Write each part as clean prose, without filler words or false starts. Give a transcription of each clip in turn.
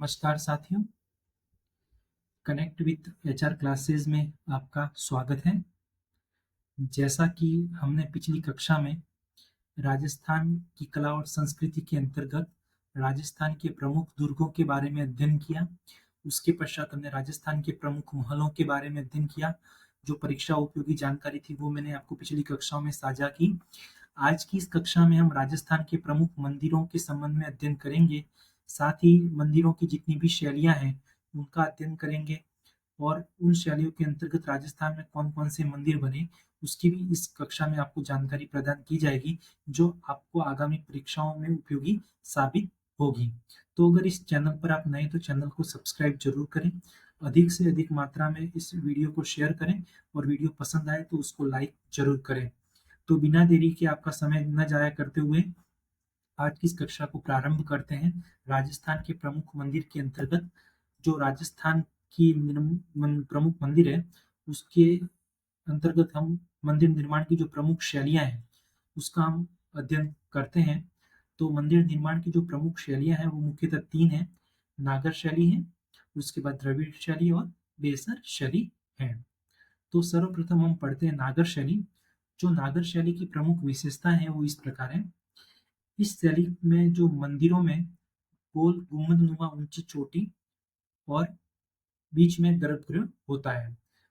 नमस्कार साथियों, connect with HR classes में आपका स्वागत है। जैसा कि हमने पिछली कक्षा में राजस्थान की कला और संस्कृति के अंतर्गत राजस्थान के प्रमुख दुर्गों के बारे में अध्ययन किया। उसके पश्चात हमने राजस्थान के प्रमुख महलों के बारे में अध्ययन किया। जो परीक्षा उपयोगी जानकारी थी वो मैंने आपको पिछली कक्षाओं में साझा की। आज की इस कक्षा में हम राजस्थान के प्रमुख मंदिरों के संबंध में अध्ययन करेंगे। साथ ही मंदिरों की जितनी भी शैलियाँ हैं उनका अध्ययन करेंगे और उन शैलियों के अंतर्गत राजस्थान में कौन-कौन से मंदिर बने उसकी भी इस कक्षा में आपको जानकारी प्रदान की जाएगी, जो आपको आगामी परीक्षाओं में उपयोगी साबित होगी। तो अगर इस चैनल पर आप नए तो चैनल को सब्सक्राइब जरूर करें, अधिक से अधिक मात्रा में इस वीडियो को शेयर करें और वीडियो पसंद आए तो उसको लाइक जरूर करें। तो बिना देरी के आपका समय न जाया करते हुए आज की इस कक्षा को प्रारंभ करते हैं। राजस्थान के प्रमुख मंदिर के अंतर्गत जो राजस्थान की प्रमुख मंदिर है उसके अंतर्गत हम मंदिर निर्माण की जो प्रमुख शैलियाँ हैं उसका हम अध्ययन करते हैं। तो मंदिर निर्माण की जो प्रमुख शैलियाँ हैं वो मुख्यतः 3 हैं। नागर शैली है, उसके बाद द्रविड़ शैली और बेसर शैली है। तो सर्वप्रथम हम पढ़ते हैं नागर शैली। जो नागर शैली की प्रमुख विशेषता है वो इस प्रकार है। इस शैली में जो मंदिरों में गोल गुंबदनुमा ऊंची चोटी और बीच में गर्भगृह होता है।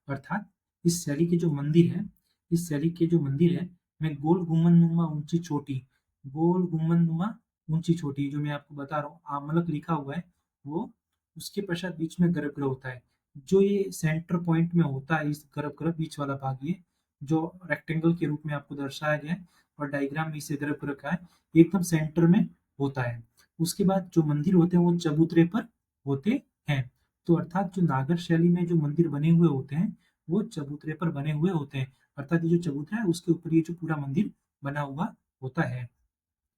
अर्थात इस शैली के जो मंदिर है इस शैली के जो मंदिर है में गोल गुंबदनुमा ऊंची चोटी, गोल गुंबदनुमा ऊंची चोटी जो मैं आपको बता रहा हूँ आमलक लिखा हुआ है वो, उसके पश्चात बीच में गर्भगृह होता है। जो ये सेंटर पॉइंट में होता है इस गर्भगृह बीच वाला भाग, ये जो रेक्टेंगल के रूप में आपको दर्शाया गया है और डायग्राम में इसे गर्भगृह का है, एकदम सेंटर में होता है। उसके बाद जो मंदिर होते हैं वो चबूतरे पर होते हैं। तो अर्थात जो नागर शैली में जो मंदिर बने हुए होते हैं वो चबूतरे पर बने हुए होते हैं। अर्थात ये जो चबूतरा है उसके ऊपर ये जो पूरा मंदिर बना हुआ होता है।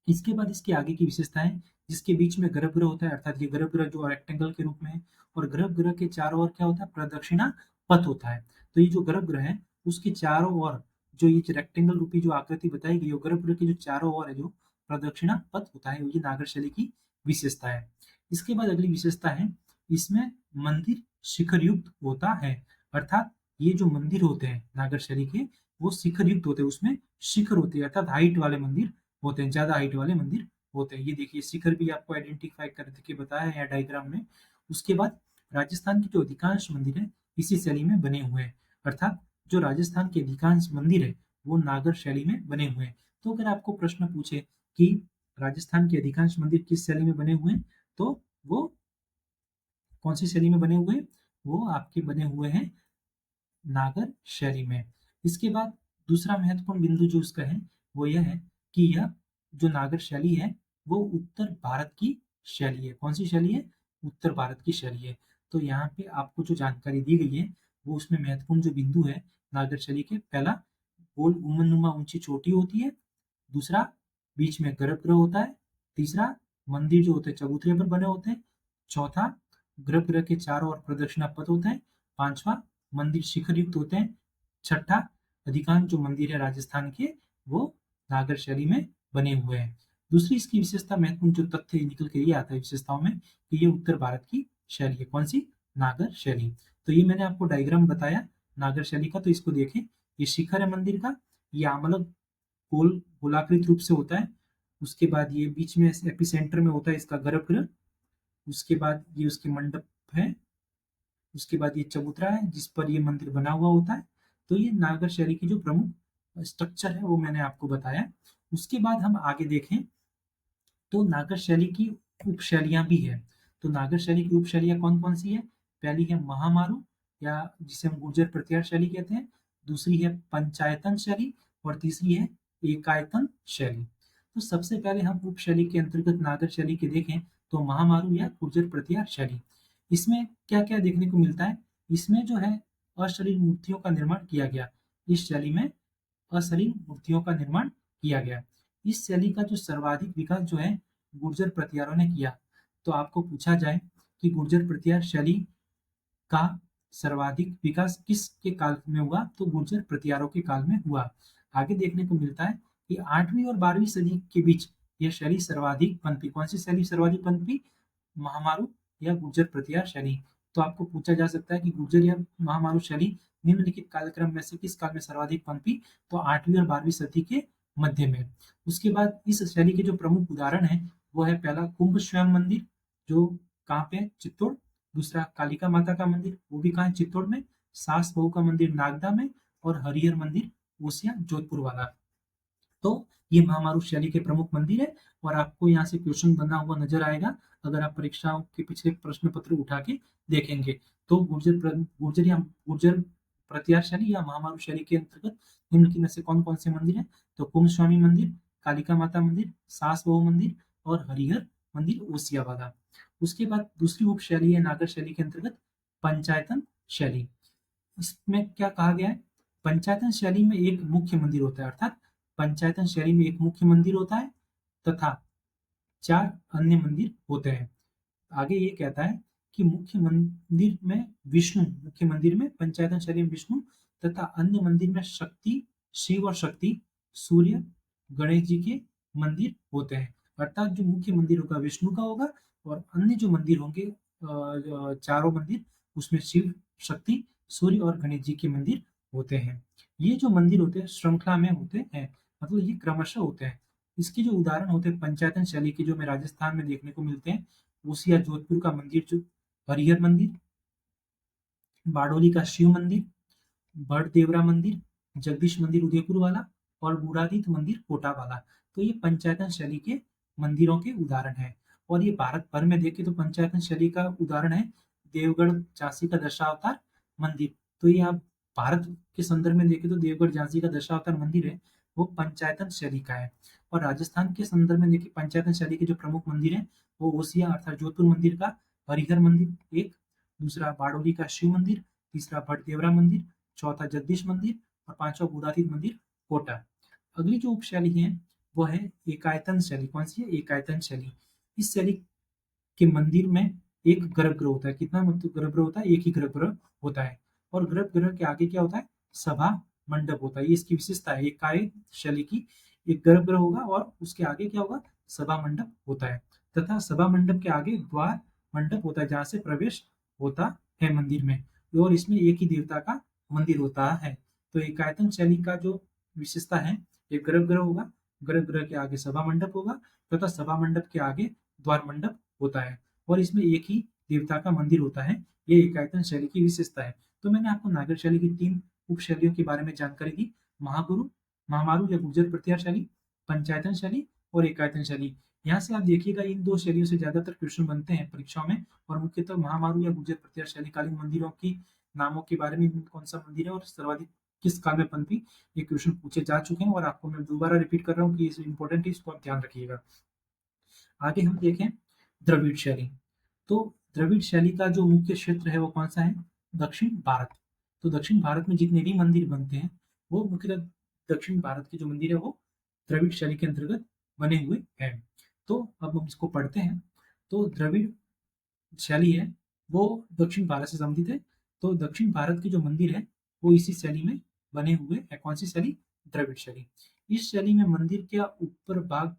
इसके बाद इसके आगे की विशेषताएं, जिसके बीच में गर्भगृह होता है, अर्थात ये गर्भगृह जो रेक्टेंगल के रूप में है और गर्भगृह के चारों ओर क्या होता है, प्रदक्षिणा पथ होता है। तो ये जो गर्भगृह है उसके चारों ओर जो ये रेक्टेंगल रूपी जो आकृति बताई गई है गर्भगृह के जो चारों ओर है जो प्रदक्षिणा पथ होता है, ये नागर शैली की विशेषता है। इसके बाद अगली विशेषता है, इसमें मंदिर शिखर युक्त होता है। अर्थात ये जो मंदिर होते हैं नागर शैली के वो शिखर युक्त होते हैं, उसमें शिखर होते हैं अर्थात हाइट वाले मंदिर होते हैं, ज्यादा हाइट वाले मंदिर होते हैं। ये देखिए शिखर भी आपको आइडेंटिफाई करके बताया है डायग्राम में। उसके बाद राजस्थान के जो अधिकांश मंदिर है इसी शैली में बने हुए हैं। अर्थात जो राजस्थान के अधिकांश मंदिर है वो नागर शैली में बने हुए हैं। तो अगर आपको प्रश्न पूछे कि राजस्थान के अधिकांश मंदिर किस शैली में बने हुए हैं तो वो कौन सी शैली में बने हुए हैं, वो आपके बने हुए हैं नागर शैली में। इसके बाद दूसरा महत्वपूर्ण बिंदु जो उसका है वो यह है कि यह जो नागर शैली है वो उत्तर भारत की शैली है। कौन सी शैली है, उत्तर भारत की शैली है। तो यहाँ पे आपको जो जानकारी दी गई है वो उसमें महत्वपूर्ण जो बिंदु है नागर शैली के, पहला गोल गुंबदनुमा ऊंची चोटी होती है, दूसरा बीच में गर्भगृह होता है, तीसरा मंदिर जो होते हैं चबूतरे पर बने होते हैं, चौथा गर्भगृह के चारों ओर प्रदक्षिणा पथ होता है, पांचवा मंदिर शिखर युक्त होते हैं, छठा अधिकांश जो मंदिर है राजस्थान के वो नागर शैली में बने हुए हैं। दूसरी इसकी विशेषता महत्वपूर्ण जो तथ्य निकल के ये आता है विशेषताओं में कि ये उत्तर भारत की शैली है। कौन सी, नागर शैली। तो ये मैंने आपको डायग्राम बताया नागर शैली का, तो इसको देखें, ये शिखर है मंदिर का, ये आमलक गोल गोलाकृत रूप से होता है। उसके बाद ये बीच में एपी सेंटर में होता है इसका गर्भगृह। उसके बाद ये उसके मंडप है, उसके बाद ये चबूतरा है जिस पर ये मंदिर बना हुआ होता है। तो ये नागर शैली की जो प्रमुख स्ट्रक्चर है वो मैंने आपको बताया। उसके बाद हम आगे देखें तो नागर शैली की उपशैलियां भी है। तो नागर शैली की उपशैलियां कौन कौन सी है, पहली है महामारू या जिसे हम गुर्जर प्रतिहार शैली कहते हैं, दूसरी है पंचायतन शैली और तीसरी है एकायतन शैली। तो सबसे पहले हम उपशैली के अंतर्गत नागर शैली के देखें तो महामारू या गुर्जर प्रतिहार शैली, इसमें क्या क्या देखने को मिलता है, इसमें जो है अशलील मूर्तियों का निर्माण किया गया। इस शैली में अशलील मूर्तियों का निर्माण किया गया। इस शैली का जो सर्वाधिक विकास जो है गुर्जर प्रतिहारों ने किया। तो आपको पूछा जाए कि गुर्जर प्रतिहार शैली का सर्वाधिक विकास किसके काल में हुआ, तो गुर्जर प्रतिहारों के काल में हुआ। आगे देखने को मिलता है कि 8वीं और 12वीं सदी के बीच यह शैली सर्वाधिक पनपी। कौन सी शैली सर्वाधिक पनपी, महामारू या गुर्जर प्रतिहार शैली। तो आपको पूछा जा सकता है कि गुर्जर या महामारू शैली निम्नलिखित कालक्रम में से किस काल में सर्वाधिक पनपी? तो 8वीं और 12वीं सदी के मध्य में। उसके बाद इस शैली के जो प्रमुख उदाहरण हैं, वो है पहला कुंभ स्वयं मंदिर, जो कहाँ पे है? चित्तौड़। दूसरा कालिका माता का मंदिर, वो भी कहाँ है? चित्तौड़ में। सास बहू का मंदिर नागदा में, और हरिहर मंदिर ओसिया जोधपुर वाला। तो ये महामारू शैली के प्रमुख मंदिर है, और आपको यहाँ से क्वेश्चन बना हुआ नजर आएगा अगर आप परीक्षाओं के पिछले प्रश्न पत्र उठा के देखेंगे। तो गुर्जर प्रतिहार शैली या महामारू शैली के अंतर्गत निम्नलिखित में से कौन कौन से मंदिर है? तो कुंभ स्वामी मंदिर, कालिका माता मंदिर, सास बहू मंदिर और हरिहर मंदिर ओसिया वाला। उसके बाद दूसरी उप शैली है नागर शैली के अंतर्गत पंचायतन शैली। इसमें क्या कहा गया है? पंचायतन शैली में एक मुख्य मंदिर होता है, अर्थात पंचायतन शैली में एक मुख्य मंदिर होता है तथा 4 अन्य मंदिर होते हैं। आगे ये कहता है कि मुख्य मंदिर में पंचायतन शैली में विष्णु तथा अन्य मंदिर में शक्ति, शिव और शक्ति, सूर्य, गणेश जी के मंदिर होते हैं। अर्थात जो मुख्य मंदिर होगा विष्णु का होगा, और अन्य जो मंदिर होंगे चारों मंदिर, उसमें शिव, शक्ति, सूर्य और गणेश जी के मंदिर होते हैं। ये जो मंदिर होते हैं श्रृंखला में होते हैं, मतलब ये क्रमशः होते हैं। इसके जो उदाहरण होते हैं पंचायतन शैली के, जो हमें राजस्थान में देखने को मिलते हैं, ओसिया जोधपुर का मंदिर, जो हरिहर मंदिर, बारडोली का शिव मंदिर, बड़देवरा मंदिर, जगदीश मंदिर उदयपुर वाला, और बूढ़ातीत मंदिर कोटा वाला। तो ये पंचायतन शैली के मंदिरों के उदाहरण हैं। और ये भारत भर में देखें तो पंचायतन शैली का उदाहरण है देवगढ़ झांसी का दशावतार मंदिर। तो ये आप भारत के संदर्भ में देखें तो देवगढ़ झांसी का दशावतार मंदिर है, वो पंचायतन शैली का है। और राजस्थान के संदर्भ में देखिए पंचायतन शैली के जो प्रमुख मंदिर है, वो ओसिया अर्थात जोधपुर मंदिर का हरिहर मंदिर एक, दूसरा बारडोली का शिव मंदिर, तीसरा बड़देवरा मंदिर, चौथा जगदीश मंदिर और पांचवा बूढ़ातीत मंदिर कोटा। अगली जो उपशैली है वो है एकायतन शैली। कौन सी है? एकायतन शैली। इस शैली के मंदिर में एक गर्भगृह होता है। कितना मतलब गर्भगृह होता है? एक ही गर्भगृह होता है। और गर्भगृह के आगे क्या होता है? सभा मंडप होता है। ये इसकी विशेषता है एकायन शैली की। एक गर्भगृह होगा और उसके आगे क्या होगा? सभा मंडप होता है, तथा सभा मंडप के आगे द्वार मंडप होता है जहाँ से प्रवेश होता है मंदिर में। और इसमें एक ही देवता का मंदिर होता है। तो एकायतन शैली का जो विशेषता है, एक गर्भगृह होगा, गर्भगृह के आगे सभा मंडप होगा, तथा सभा मंडप के आगे द्वार मंडप होता है, और इसमें एक ही देवता का मंदिर होता है। ये एकायतन शैली की विशेषता है। तो मैंने आपको नागर शैली की 3 उप शैलियों के बारे में जानकारी दी। महागुरु, महामारू या गुर्जर प्रतिहार शैली, पंचायतन शैली और एकायतन शैली। यहाँ से आप देखिएगा इन 2 शैलियों से ज्यादातर क्वेश्चन बनते हैं परीक्षाओं में, और मुख्यतः महामारू या गुर्जर प्रतिहार शैली कालीन मंदिरों की नामों के बारे में, कौन सा मंदिर है और सर्वाधिक किस काल में पनपी, ये क्वेश्चन पूछे जा चुके हैं। और आपको मैं दोबारा रिपीट कर रहा हूँ कि ये इंपॉर्टेंट है, इसको आप ध्यान रखिएगा। आगे हम देखें द्रविड़ शैली। तो द्रविड़ शैली का जो मुख्य क्षेत्र है वो कौन सा है? दक्षिण भारत। तो दक्षिण भारत में जितने भी मंदिर बनते हैं वो मुख्यतः दक्षिण भारत के जो मंदिर है वो द्रविड़ शैली के अंतर्गत बने हुए हैं। तो अब हम इसको पढ़ते हैं। तो द्रविड़ शैली है वो दक्षिण भारत से संबंधित है। तो दक्षिण भारत के जो मंदिर है वो इसी शैली में बने हुए हैं। कौन सी शैली? द्रविड़ शैली। इस शैली में मंदिर का ऊपर भाग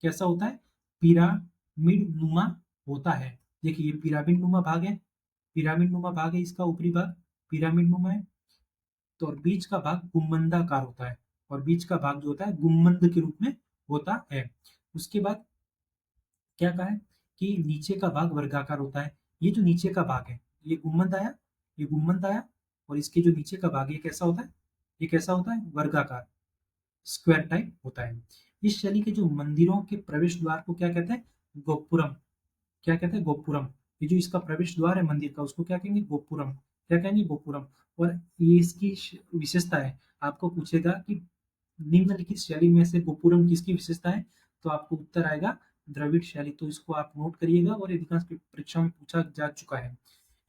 कैसा होता है? पिरामिड नुमा होता है। देखिए ये पिरामिड नुमा भाग है, पिरामिड नुमा भाग है, इसका ऊपरी भाग पिरामिड नुमा है। तो और बीच का भाग गुम्बदाकार होता है, और बीच का भाग जो होता है गुम्बद के रूप में होता है। उसके बाद क्या कहा है कि नीचे का भाग वर्गाकार होता है। ये जो नीचे का भाग है, ये गुम्बद आया, ये गुम्बद आया, और इसके जो नीचे का भाग ये कैसा होता है? ये कैसा होता है? वर्गाकार, स्क्वायर टाइप होता है। इस शैली के जो मंदिरों के प्रवेश द्वार को क्या कहते हैं? गोपुरम। क्या कहते हैं? गोपुरम। ये जो इसका प्रवेश द्वार है मंदिर का, उसको क्या कहेंगे? गोपुरम। क्या कहेंगे? गोपुरम। और ये इसकी विशेषता है। आपको पूछेगा कि निम्नलिखित शैली में से गोपुरम किसकी विशेषता है, तो आपको उत्तर आएगा द्रविड़ शैली। तो इसको आप नोट करिएगा, और अधिकांश परीक्षा में पूछा जा चुका है।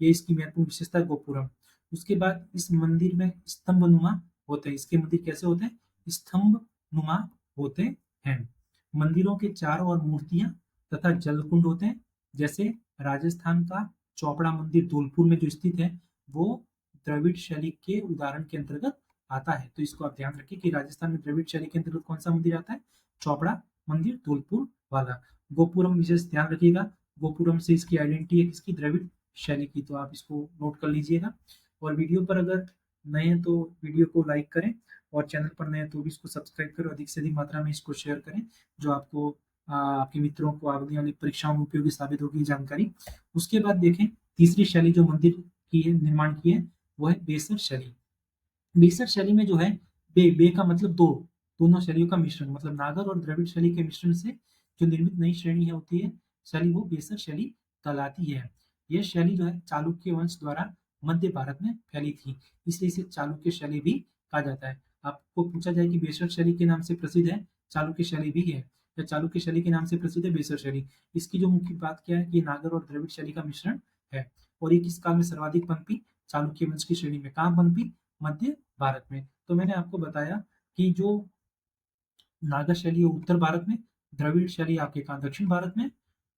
ये इसकी महत्वपूर्ण विशेषता है गोपुरम। उसके बाद इस मंदिर में स्तंभ नुमा होते हैं। इसके मंदिर कैसे होते हैं? स्तंभ नुमा होते हैं। मंदिरों के चारों ओर मूर्तियां तथा जलकुंड होते हैं। जैसे राजस्थान का चौपड़ा मंदिर धौलपुर में जो स्थित है, वो द्रविड़ शैली के उदाहरण के अंतर्गत आता है। तो इसको आप ध्यान रखिए कि राजस्थान में द्रविड़ शैली के अंतर्गत कौन सा मंदिर आता है? चौपड़ा मंदिर धौलपुर वाला। गोपुरम विशेष ध्यान रखिएगा। गोपुरम से इसकी आइडेंटिटी है किसकी, द्रविड़ शैली की। तो आप इसको नोट कर लीजिएगा। और वीडियो पर अगर नए हैं तो वीडियो को लाइक करें, और चैनल पर नए हैं तो भी इसको सब्सक्राइब करें, अधिक से अधिक मात्रा में इसको शेयर करें, जो आपको आपके मित्रों को आने वाली परीक्षाओं में उपयोगी साबित होगी जानकारी। उसके बाद देखें, तीसरी शैली जो मंदिर की है, निर्माण की है, वो है बेसर शैली। बेसर शैली में जो है, बे का मतलब दो, दोनों शैलियों का मिश्रण, मतलब नागर और द्रविड़ शैली के मिश्रण से जो निर्मित नई श्रेणी है होती है शैली, वो बेसर शैली कहलाती है। यह शैली जो है चालुक्य वंश द्वारा मध्य भारत में फैली थी, इसलिए इसे चालुक्य शैली भी कहा जाता है। आपको पूछा जाए कि बेसर शैली के नाम से प्रसिद्ध है, चालुक्य शैली भी है, या चालुक्य शैली के नाम से प्रसिद्ध है बेसर शैली। इसकी जो मुख्य बात क्या है कि नागर और द्रविड़ शैली का मिश्रण है। और ये किस काल में सर्वाधिक पनपी, चालुक्य वंश की श्रेणी में। कहाँ पनपी, मध्य भारत में। तो मैंने आपको बताया कि जो नागर शैली है उत्तर भारत में, द्रविड़ शैली आपके कहाँ, दक्षिण भारत में,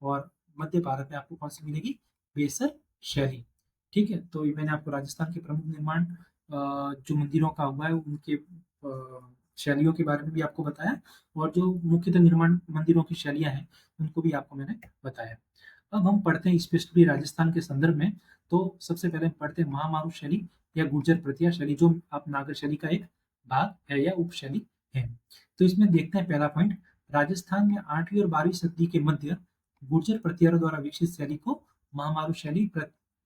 और मध्य भारत में आपको कौन सी मिलेगी, बेसर शैली। ठीक है, तो ये मैंने आपको राजस्थान के प्रमुख निर्माण जो मंदिरों का हुआ है उनके शैलियों के बारे में भी आपको बताया, और जो मुख्यतः निर्माण मंदिरों की शैलियां हैं उनको भी आपको मैंने बताया। अब हम पढ़ते हैं स्पेशली राजस्थान के संदर्भ में। तो सबसे पहले हम पढ़ते हैं महामारू शैली या गुर्जर प्रतिया शैली, जो आप नागर शैली का एक भाग है या उपशैली है। तो इसमें देखते हैं पहला पॉइंट, राजस्थान में 8वीं और 12वीं सदी के मध्य गुर्जर प्रतिहारों द्वारा विकसित शैली को महामारू शैली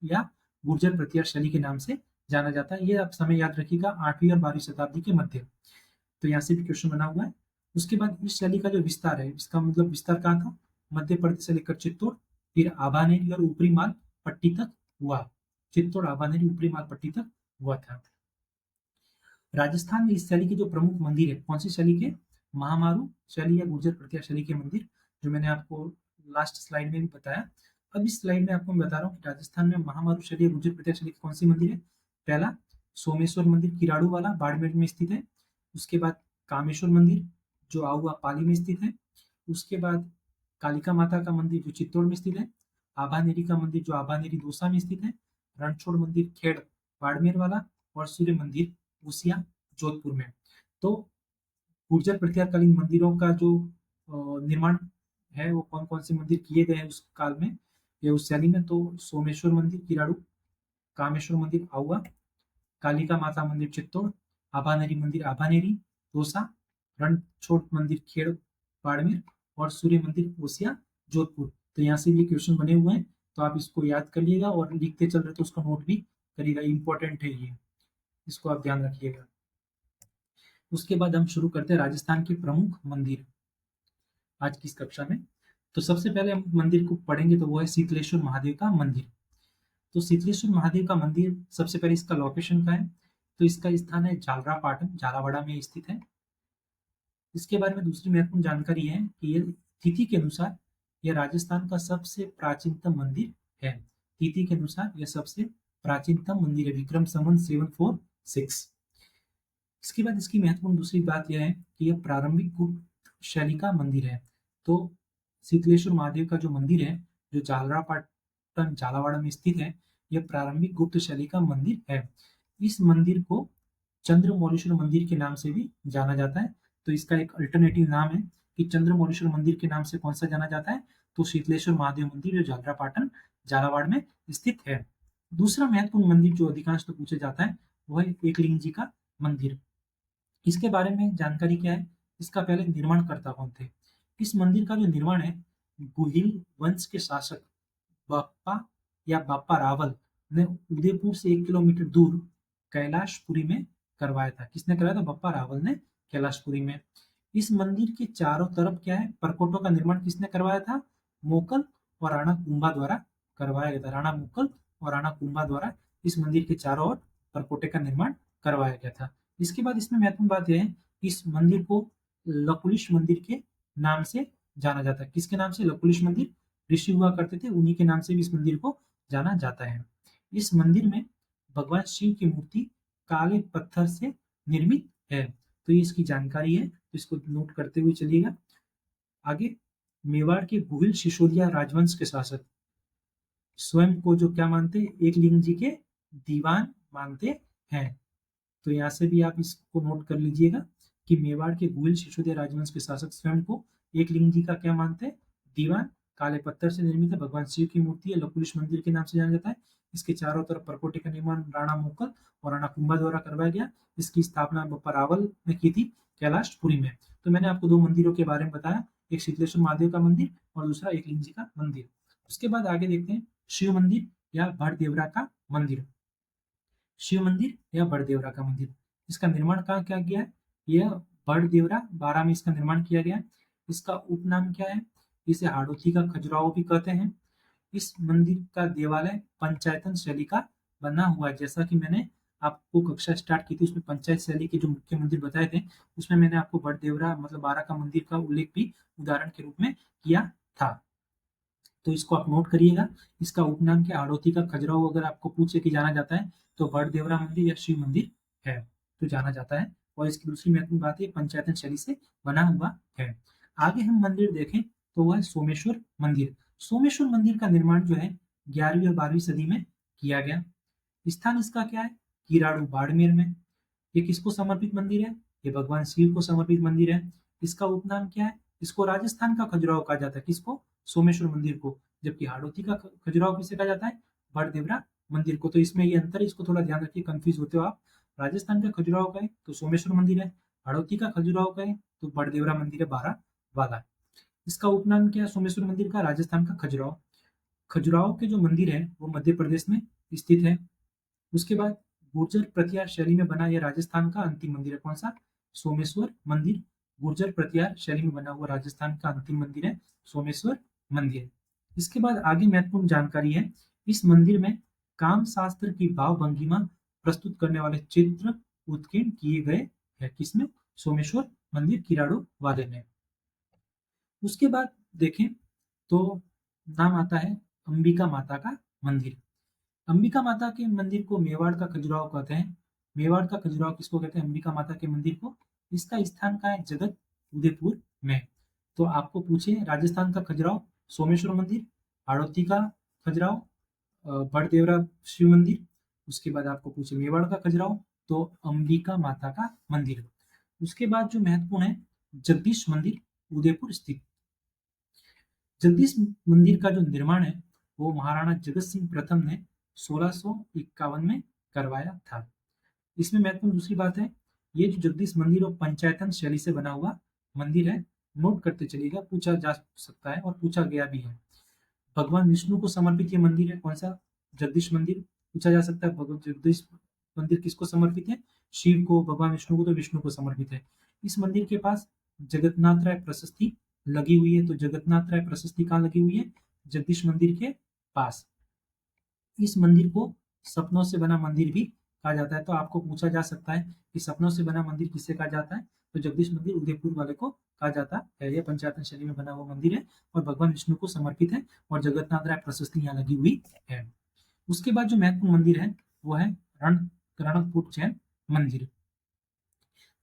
या गुर्जर प्रतिहार शैली के नाम से जाना जाता है। ये आप समय याद रखिएगा, 8वीं और 12वीं शताब्दी के मध्य। तो यहाँ से भी क्वेश्चन बना हुआ है। उसके बाद इस शैली का जो विस्तार है, इसका मतलब विस्तार कहाँ था, मध्य प्रदेश से लेकर चित्तौड़, फिर आभानेरी और ऊपरी माल पट्टी तक हुआ। चित्तौड़, आभानेरी, ऊपरी माल पट्टी तक हुआ था। राजस्थान में इस शैली के जो प्रमुख मंदिर है, कौन सी शैली के, महामारू शैली या गुर्जर प्रतिहार शैली के मंदिर, जो मैंने आपको लास्ट स्लाइड में भी बताया। अब इस स्लाइड में आपको मैं बता रहा हूँ कि राजस्थान में महामारू शैली या गुर्जर प्रतिहार शैली के कौन सी मंदिर है। पहला, सोमेश्वर मंदिर किराड़ू वाला बाड़मेर में स्थित है। उसके बाद कामेश्वर मंदिर जो आहुआ पाली में स्थित है। उसके बाद कालिका माता का मंदिर जो चित्तौड़ में स्थित है। आभानेरी का मंदिर जो आभानेरी दौसा में स्थित है। रणछोड़ मंदिर खेड़ बाड़मेर वाला, और सूर्य मंदिर उसिया जोधपुर में। तो गुर्जर प्रतिहारकालीन मंदिरों का जो निर्माण है वो कौन कौन से मंदिर किए गए हैं उस काल में या उस शैली में, तो सोमेश्वर मंदिर किराड़ू, कामेश्वर मंदिर आहुआ, कालिका माता मंदिर चित्तौड़, आभानेरी मंदिर आभानेरी दौसा, रणछोड़ मंदिर खेड़ बाड़मेर, और सूर्य मंदिर ओसिया जोधपुर। तो यहाँ से ये क्वेश्चन बने हुए हैं, तो आप इसको याद कर लिएगा, और लिखते चल रहे तो उसको नोट भी करिएगा, इंपॉर्टेंट है ये, इसको आप ध्यान रखिएगा। उसके बाद हम शुरू करते हैं राजस्थान के प्रमुख मंदिर आज की इस कक्षा में। तो सबसे पहले हम मंदिर को पढ़ेंगे, तो वो है शीतलेश्वर महादेव का मंदिर। तो शीतलेश्वर महादेव का मंदिर, सबसे पहले इसका लोकेशन का है, तो इसका स्थान है झालरापाटन, झालावाड़ा में स्थित है। इसके बारे में दूसरी महत्वपूर्ण जानकारी है कि यह तिथि के अनुसार यह राजस्थान का सबसे प्राचीनतम मंदिर है। तिथि के अनुसार यह सबसे प्राचीनतम मंदिर है, विक्रम संवत 746। इसके बाद इसकी महत्वपूर्ण दूसरी बात यह है कि यह प्रारंभिक गुप्त शैली का मंदिर है। तो शीतलेश्वर महादेव का जो मंदिर है, जो झालरापाटन झालावाड़ा में स्थित है, यह प्रारंभिक गुप्त शैली का मंदिर है। इस मंदिर को चंद्रमौलेश्वर मंदिर के नाम से भी जाना जाता है। तो इसका एक अल्टरनेटिव नाम है कि चंद्रमौलेश्वर मंदिर के नाम से कौन सा जाना जाता है, तो शीतलेश्वर महादेव मंदिर जो झालरापाटन झालावाड़ में स्थित है। दूसरा महत्वपूर्ण मंदिर जो अधिकांश तो पूछा जाता है, वह एकलिंग जी का मंदिर। इसके बारे में जानकारी क्या है, इसका पहले निर्माणकर्ता कौन थे। इस मंदिर का जो निर्माण है, गुहिल वंश के शासक बाप्पा या बाप्पा रावल ने उदयपुर से 1 किलोमीटर दूर कैलाशपुरी में करवाया था। किसने करवाया था, बप्पा रावल ने कैलाशपुरी में। इस मंदिर के चारों तरफ क्या है, परकोटों का निर्माण किसने करवाया था, मोकल और राणा कुंभा द्वारा करवाया गया था। राणा मोकल और राणा कुंभा द्वारा इस मंदिर के चारों ओर परकोटे का निर्माण करवाया गया था। इसके बाद इसमें महत्वपूर्ण बात यह है कि इस मंदिर को लकुलिश मंदिर के नाम से जाना जाता है। किसके नाम से, लकुलिश मंदिर, ऋषि हुआ करते थे, उन्हीं के नाम से भी इस मंदिर को जाना जाता है। इस मंदिर में भगवान शिव की मूर्ति काले पत्थर से निर्मित है। तो ये इसकी जानकारी है, तो इसको नोट करते हुए चलिएगा आगे। मेवाड़ के गुहिल सिसोदिया राजवंश के शासक स्वयं को जो क्या मानते हैं, एकलिंग जी के दीवान मानते हैं। तो यहाँ से भी आप इसको नोट कर लीजिएगा कि मेवाड़ के गुहिल सिसोदिया राजवंश के शासक स्वयं को एकलिंग जी का क्या मानते हैं, दीवान काले पत्थर से निर्मित है। भगवान शिव की मूर्ति है, लकुलिश मंदिर के नाम से जाना जाता है। इसके चारों तरफ परकोटे का निर्माण राणा मोकल और राणा कुंभा द्वारा करवाया गया। इसकी स्थापना बप्पा रावल ने की थी कैलाशपुरी में। तो मैंने आपको दो मंदिरों के बारे में बताया, एक शीतलेश्वर महादेव का मंदिर और दूसरा एकलिंग जी का मंदिर। उसके बाद आगे देखते हैं शिव मंदिर या बड़देवरा का मंदिर। शिव मंदिर या बड़देवरा का मंदिर, इसका निर्माण कहाँ किया गया है? यह बड़देवरा 12 में इसका निर्माण किया गया। इसका उपनाम क्या है? इसे हाड़ोती का खजुराहो भी कहते हैं। इस मंदिर का देवालय पंचायतन शैली का बना हुआ है। जैसा कि मैंने आपको कक्षा स्टार्ट की थी, उसमें पंचायत शैली के जो मुख्य मंदिर बताए थे, उसमें मैंने आपको बड़देवरा मतलब 12 का मंदिर का उल्लेख भी उदाहरण के रूप में किया था। तो इसको आप नोट करिएगा। इसका उपनाम क्या? हाड़ोती का खजुराहो अगर आपको पूछे कि जाना जाता है तो बड़देवरा मंदिर या शिव मंदिर है तो जाना जाता है। और इसकी दूसरी महत्वपूर्ण बात है, पंचायतन शैली से बना हुआ है। आगे हम मंदिर देखें तो वह सोमेश्वर मंदिर। सोमेश्वर मंदिर का निर्माण जो है 11वीं और 12वीं सदी में किया गया। स्थान इसका क्या है? किराड़ू बाड़मेर में। ये किसको समर्पित मंदिर है? ये भगवान शिव को समर्पित मंदिर है। इसका उपनाम क्या है? इसको राजस्थान का खजुराहो कहा जाता है। किसको? सोमेश्वर मंदिर को। जबकि हाड़ौती का खजुराहो किसे कहा जाता है? बड़देवरा मंदिर को। तो इसमें ये अंतर है, इसको थोड़ा ध्यान रखिए, कंफ्यूज होते हो आप। राजस्थान का खजुराहो का है तो सोमेश्वर मंदिर है, हाड़ौती का खजुराहो का है तो बड़देवरा मंदिर है 12 वाला। इसका उपनाम क्या है सोमेश्वर मंदिर का? राजस्थान का खजुराहो। खजुराहो के जो मंदिर है वो मध्य प्रदेश में स्थित है। उसके बाद गुर्जर प्रतिहार शैली में बना यह राजस्थान का अंतिम मंदिर है। कौन सा? सोमेश्वर मंदिर गुर्जर प्रतिहार शैली में बना हुआ राजस्थान का अंतिम मंदिर है सोमेश्वर मंदिर। इसके बाद आगे महत्वपूर्ण जानकारी है, इस मंदिर में काम शास्त्र की भाव भंगिमा प्रस्तुत करने वाले चित्र उत्कीर्ण किए गए हैं। किसमें? सोमेश्वर मंदिर किराड़ू वाले में। उसके बाद देखें तो नाम आता है अंबिका माता का मंदिर। अंबिका माता के मंदिर को मेवाड़ का खजुराहो कहते हैं। मेवाड़ का खजुराहो किसको कहते हैं? अंबिका माता के मंदिर को। इसका स्थान कहाँ है? जगत उदयपुर में। तो आपको पूछे राजस्थान का खजुराहो सोमेश्वर मंदिर, हाड़ौती का खजुराहो बड़देवरा शिव मंदिर, उसके बाद आपको पूछे मेवाड़ का खजुराहो तो अंबिका माता का मंदिर। उसके बाद जो महत्वपूर्ण है जगदीश मंदिर उदयपुर स्थित। जगदीश मंदिर का जो निर्माण है वो महाराणा जगत सिंह प्रथम ने 1651 में करवाया था। इसमें महत्वपूर्ण दूसरी बात है, ये जो जगदीश मंदिर और पंचायतन शैली से बना हुआ मंदिर है, नोट करते चलिएगा, पूछा जा सकता है और पूछा गया भी है। भगवान विष्णु को समर्पित ये मंदिर है। कौन सा? जगदीश मंदिर। पूछा जा सकता है भगवान जगदीश मंदिर किसको समर्पित है? शिव को। भगवान विष्णु को तो विष्णु को समर्पित है। इस मंदिर के पास जगन्नाथ राय प्रशस्ति लगी हुई है। तो जगन्नाथ राय प्रशस्ति कहाँ लगी हुई है? जगदीश मंदिर के पास। इस मंदिर को सपनों से बना मंदिर भी कहा जाता है। तो आपको पूछा जा सकता है कि सपनों से बना मंदिर किसे कहा जाता है? तो जगदीश मंदिर उदयपुर वाले को कहा जाता है। यह पंचायतन शैली में बना हुआ मंदिर है और भगवान विष्णु को समर्पित है और जगन्नाथ राय प्रशस्ति यहाँ लगी हुई है। उसके बाद जो महत्वपूर्ण मंदिर है वो है रणकपुर जैन मंदिर।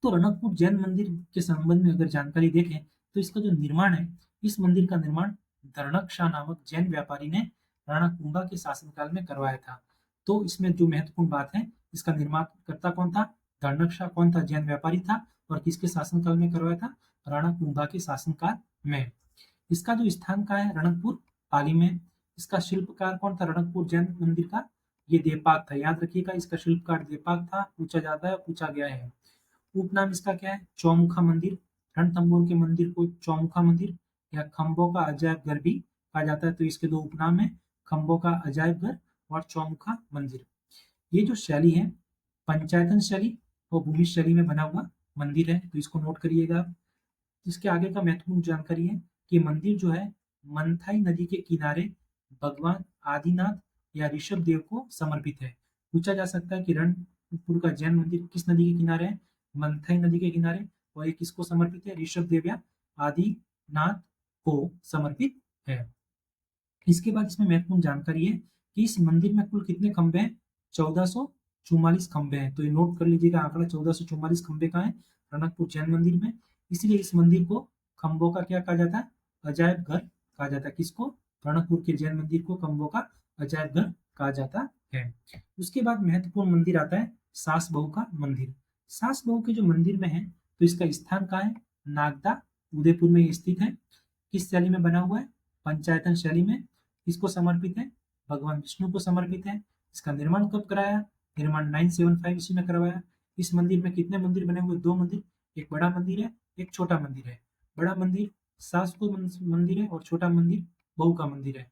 तो रणकपुर जैन मंदिर के संबंध में अगर जानकारी देखें तो इसका जो निर्माण है, इस मंदिर का निर्माण धरणक नामक जैन व्यापारी ने राणा कुंभा के शासनकाल में करवाया था। तो इसमें जो महत्वपूर्ण बात है, इसका निर्माणकर्ता कौन था? धरणक कौन था? जैन व्यापारी था। और किसके शासनकाल में करवाया था? राणा कुंभा के शासनकाल में। इसका जो स्थान का है रणकपुर पाली में। इसका शिल्पकार कौन था रणकपुर जैन मंदिर का? ये देपाक था। याद रखिएगा, इसका शिल्पकार देपाक था। पूछा जाता है, पूछा गया है। उपनाम इसका क्या है? चौमुखा मंदिर। रणथंभौर के मंदिर को चौमुखा मंदिर या खंभों का अजायब घर भी कहा जाता है। तो इसके दो उपनाम है, खंभों का अजायब घर और चौमुखा मंदिर। ये जो शैली है पंचायतन शैली और भूमि शैली में बना हुआ मंदिर है, तो इसको नोट करिएगा। इसके आगे का महत्वपूर्ण जानकारी है कि मंदिर जो है मंथाई नदी के किनारे भगवान आदिनाथ या ऋषभ देव को समर्पित है। पूछा जा सकता है कि रणपुर का जैन मंदिर किस नदी के किनारे है? मंथाई नदी के किनारे। और ये किसको समर्पित है? ऋषभ देव या आदिनाथ को समर्पित है। इसके बाद इसमें महत्वपूर्ण जानकारी है कि इस मंदिर में कुल कितने खंभे हैं? 1444 खंभे हैं। तो ये नोट कर लीजिएगा, आंकड़ा 1444 खंभे का है रणकपुर जैन मंदिर में। इसलिए इस मंदिर को खंभों का क्या कहा जाता है? अजायब घर कहा जाता है। किसको? रणकपुर के जैन मंदिर को खंभों का अजायब घर कहा जाता है। उसके बाद महत्वपूर्ण मंदिर आता है सास बहू का मंदिर। सास बहू के जो मंदिर में है तो इसका स्थान कहाँ है? नागदा उदयपुर में स्थित है। किस शैली में बना हुआ है? पंचायतन शैली में किसको समर्पित है? भगवान विष्णु को समर्पित है। इसका निर्माण कब कराया? निर्माण 975 ईस्वी में करवाया। इस मंदिर में कितने मंदिर बने हुए? 2 मंदिर, एक बड़ा मंदिर है, एक छोटा मंदिर है। बड़ा मंदिर सास को मंदिर है और छोटा मंदिर बहू का मंदिर है।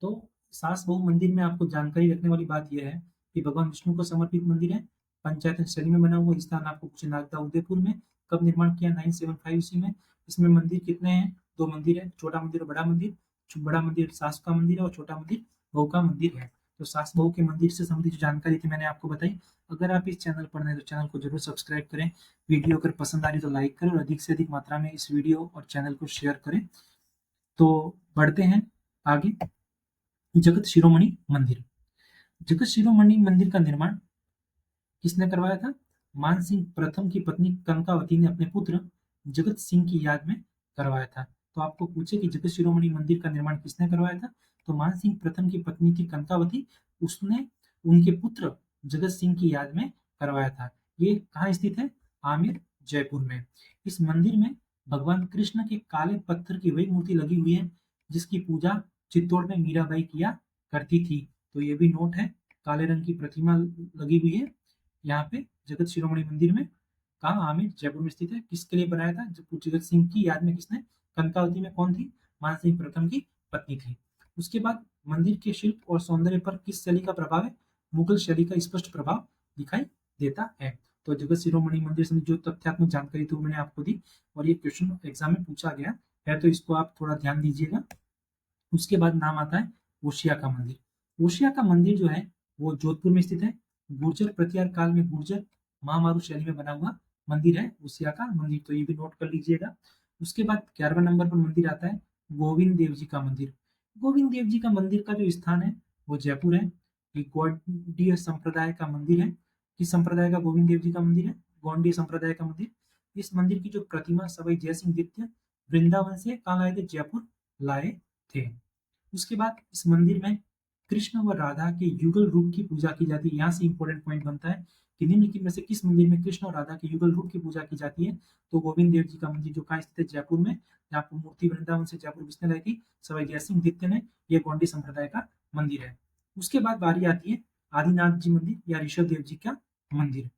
तो सास बहू मंदिर में आपको जानकारी रखने वाली बात यह है कि भगवान विष्णु को समर्पित मंदिर है, पंचायतन शैली में बना हुआ। स्थान आपको पूछे नागदा उदयपुर में। कब निर्माण किया? 975 ईस्वी में। इसमें मंदिर कितने हैं? 2 मंदिर है, छोटा मंदिर और बड़ा मंदिर। बड़ा मंदिर सास का मंदिर है और छोटा मंदिर बहू का मंदिर है। तो सास बहू के मंदिर से संबंधित जो जानकारी थी मैंने आपको बताई। अगर आप इस चैनल पर नए तो चैनल को जरूर सब्सक्राइब करें। वीडियो अगर पसंद आ रही तो लाइक करें और अधिक से अधिक मात्रा में इस वीडियो और चैनल को शेयर करें। तो बढ़ते हैं आगे। जगत शिरोमणि मंदिर। जगत शिरोमणि मंदिर का निर्माण किसने करवाया था? मान सिंह प्रथम की पत्नी कनकावती ने अपने पुत्र जगत सिंह की याद में करवाया था। तो आपको पूछे कि जगत शिरोमणि मंदिर का निर्माण किसने करवाया था? तो मान सिंह प्रथम की पत्नी थी कनकावती, उसने उनके पुत्र जगत सिंह की याद में करवाया था। ये कहाँ स्थित है? आमेर, जयपुर में। इस मंदिर में भगवान कृष्ण के काले पत्थर की वही मूर्ति लगी हुई है जिसकी पूजा चित्तौड़ में मीराबाई किया करती थी। तो ये भी नोट है, काले रंग की प्रतिमा लगी हुई है यहाँ पे जगत शिरोमणि मंदिर में। कहाँ? आमेर, जयपुर में स्थित है। किसके लिए बनाया था? जगत सिंह की याद में। किसने? कनकावती में कौन थी? मान सिंह प्रथम की पत्नी थी। उसके बाद मंदिर के शिल्प और सौंदर्य पर किस शैली का प्रभाव है? मुगल शैली का स्पष्ट प्रभाव दिखाई देता है। तो जगत शिरोमणि मंदिर से जो तथ्यात्मक जानकारी थी वो मैंने आपको दी और ये क्वेश्चन एग्जाम में पूछा गया है, तो इसको आप थोड़ा ध्यान दीजिएगा। उसके बाद नाम आता है ओशिया का मंदिर। ओशिया का मंदिर जो है वो जोधपुर में स्थित है। गुर्जर प्रतिहार काल में गुर्जर महामारू शैली में बना हुआ मंदिर है ओशिया का मंदिर। तो ये भी नोट कर लीजिएगा। उसके बाद 11वें नंबर पर मंदिर आता है गोविंद देव जी का मंदिर। गोविंद देव जी का मंदिर का जो स्थान है वो जयपुर है। ये गौड़ीय संप्रदाय का मंदिर है। किस संप्रदाय का गोविंद देव जी का मंदिर है? गौड़ीय संप्रदाय का मंदिर। इस मंदिर की जो प्रतिमा सवाई जयसिंह द्वितीय वृंदावन से कहाँ लाए थे? जयपुर लाए थे। उसके बाद इस मंदिर में कृष्ण व राधा के युगल रूप की पूजा की जाती है। यहाँ से इंपॉर्टेंट पॉइंट बनता है कि निम्नलिखित में से किस मंदिर में कृष्ण और राधा के युगल रूप की पूजा की जाती है? तो गोविंद देव जी का मंदिर जो कहाँ स्थित है? जयपुर में। यहाँ पर मूर्ति वृंदावन से जयपुर किसने लाई थी? सवाई जयसिंह द्वितीय ने। यह गौंडी संप्रदाय का मंदिर है। उसके बाद बारी आती है आदिनाथ जी मंदिर या ऋषभ देव जी का मंदिर।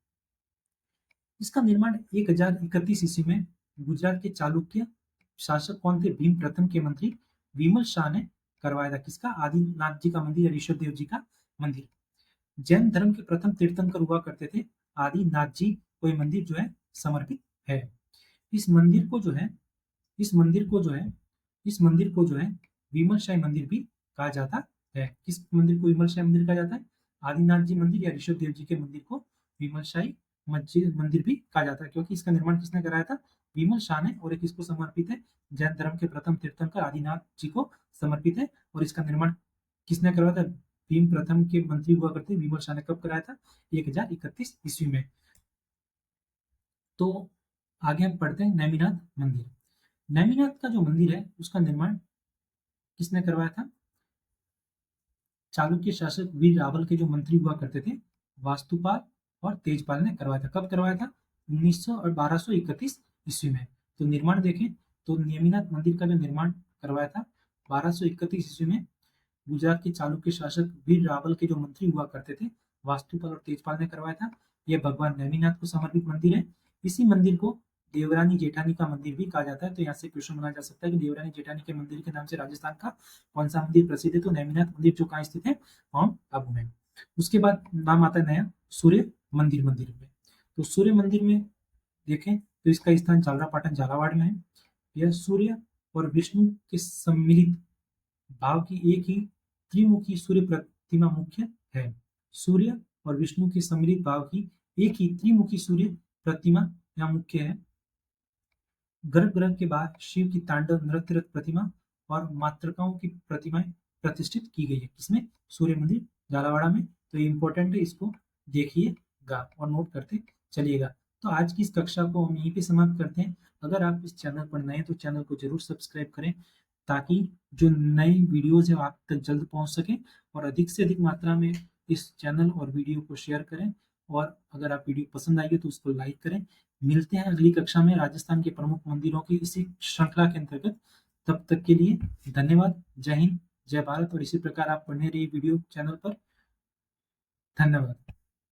इसका निर्माण 1031 ईस्वी में गुजरात के चालुक्य शासक कौन थे? भीम प्रथम के मंत्री विमल शाह ने करवाया था। किसका? आदिनाथ जी का मंदिर या ऋषभ देव जी का मंदिर। जैन धर्म के प्रथम तीर्थंकर हुआ करते थे आदिनाथ जी को ये मंदिर जो है समर्पित है। इस मंदिर को जो है इस मंदिर को जो है इस मंदिर को जो है विमल शाही मंदिर भी कहा जाता है। किस मंदिर को विमल शाही मंदिर कहा जाता है? आदिनाथ जी मंदिर या ऋषभ देव जी के मंदिर को विमल शाही मंदिर भी कहा जाता है, क्योंकि इसका निर्माण किसने कराया था? विमल शाह ने। और एक किसको समर्पित है? जैन धर्म के प्रथम तीर्थंकर आदिनाथ जी को समर्पित है। और इसका निर्माण किसने करवाया था? भीम प्रथम के मंत्री हुआ करते विमल शाह ने। कब कराया था? 1031 ईस्वी में। तो आगे हम पढ़ते हैं नेमिनाथ मंदिर। नेमिनाथ का जो मंदिर है उसका निर्माण किसने करवाया था? चालुक्य शासक वीर रावल के जो मंत्री हुआ करते थे वास्तुपाल और तेजपाल ने करवाया था। कब करवाया था? 1900 और 1231 ईस्वी में। तो निर्माण देखें तो नेमिनाथ मंदिर का जो निर्माण करवाया था 1231 ईस्वी में गुजरात के चालुक्य शासक वीर रावल के जो मंत्री हुआ करते थे वास्तुपाल और तेजपाल ने करवाया था। यह भगवान नेमिनाथ को समर्पित मंदिर है। इसी मंदिर को देवरानी जेठानी का मंदिर भी कहा जाता है। तो यहाँ से क्वेश्चन बनाया जा सकता है कि देवरानी जेठानी के मंदिर के नाम से राजस्थान का कौन सा मंदिर प्रसिद्ध है? तो नेमिनाथ मंदिर जो कहाँ स्थित है? माउंट आबू में। उसके बाद नाम आता है नया सूर्य मंदिर में। तो सूर्य मंदिर में देखें तो इसका स्थान झालरापाटन झालावाड़ में है। यह सूर्य और विष्णु के सम्मिलित भाव की एक ही त्रिमुखी सूर्य प्रतिमा मुख्य है। सूर्य और विष्णु के सम्मिलित भाव की एक ही त्रिमुखी सूर्य प्रतिमा यहाँ मुख्य है। गर्भगृह के बाद शिव की तांडव नृत्यरत प्रतिमा और मातृकाओं की प्रतिमाएं प्रतिष्ठित की गई है। किसमें? सूर्य मंदिर झालावाड़ा में। तो ये इंपॉर्टेंट है, इसको देखिएगा और नोट करते चलिएगा। तो आज की इस कक्षा को हम यहीं पे समाप्त करते हैं। अगर आप इस चैनल पर नए हैं तो चैनल को जरूर सब्सक्राइब करें ताकि जो नए वीडियोज है आप तक जल्द पहुंच सके। और अधिक से अधिक मात्रा में इस चैनल और वीडियो को शेयर करें। और अगर आप वीडियो पसंद आई है तो उसको लाइक करें। मिलते हैं अगली कक्षा में राजस्थान के प्रमुख मंदिरों की इसी श्रृंखला के अंतर्गत। तब तक के लिए धन्यवाद। जय हिंद, जय भारत और इसी प्रकार आप बने रहिए वीडियो चैनल पर। धन्यवाद।